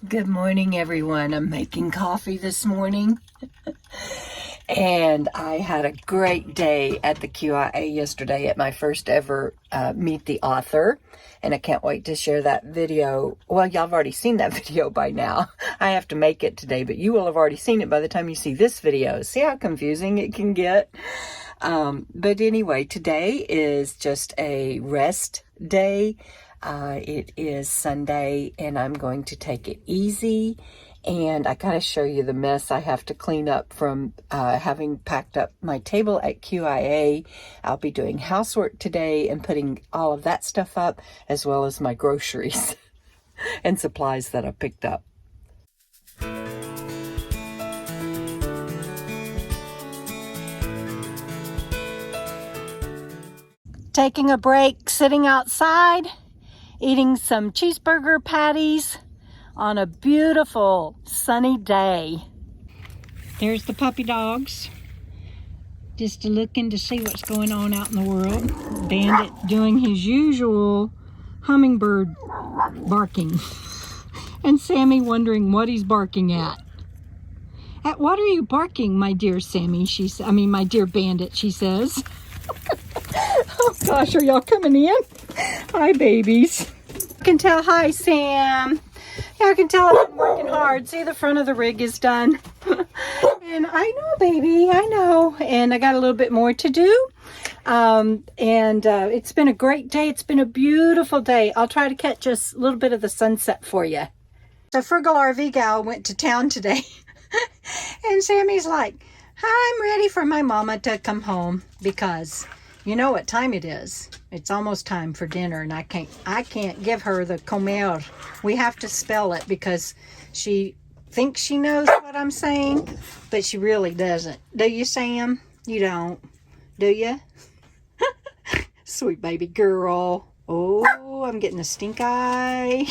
Good morning, everyone. I'm making coffee this morning. And I had a great day at the QIA yesterday at my first ever Meet the Author. And I can't wait to share that video. Well, y'all have already seen that video by now. I have to make it today, but you will have already seen it by the time you see this video. See how confusing it can get? But anyway, today is just a rest day. It is Sunday and I'm going to take it easy, and I gotta show you the mess I have to clean up from having packed up my table at QIA. I'll be doing housework today and putting all of that stuff up, as well as my groceries and supplies that I picked up. Taking a break, sitting outside, eating some cheeseburger patties on a beautiful sunny day. There's the puppy dogs, just looking to see what's going on out in the world. Bandit doing his usual hummingbird barking, and Sammy wondering what he's barking at. At what are you barking, my dear Sammy? My dear Bandit, she says. Oh gosh, are y'all coming in? Hi, babies. I can tell. Hi, Sam. Yeah, I can tell I've been working hard. See, the front of the rig is done. And I know, baby, I know. And I got a little bit more to do. It's been a great day. It's been a beautiful day. I'll try to catch just a little bit of the sunset for you. The Frugal RV gal went to town today. And Sammy's like, I'm ready for my mama to come home, because you know what time it is. It's almost time for dinner, and I can't give her the comer. We have to spell it because she thinks she knows what I'm saying, but she really doesn't. Do you, Sam? You don't, do you? Sweet baby girl. Oh, I'm getting a stink eye.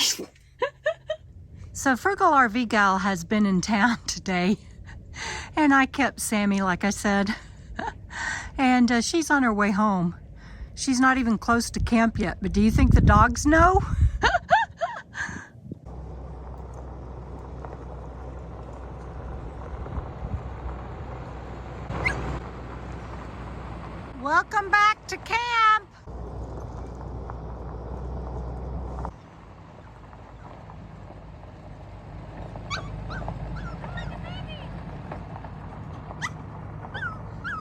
So Frugal RV gal has been in town today, and I kept Sammy, like I said. And she's on her way home. She's not even close to camp yet, but do you think the dogs know? Welcome back to camp.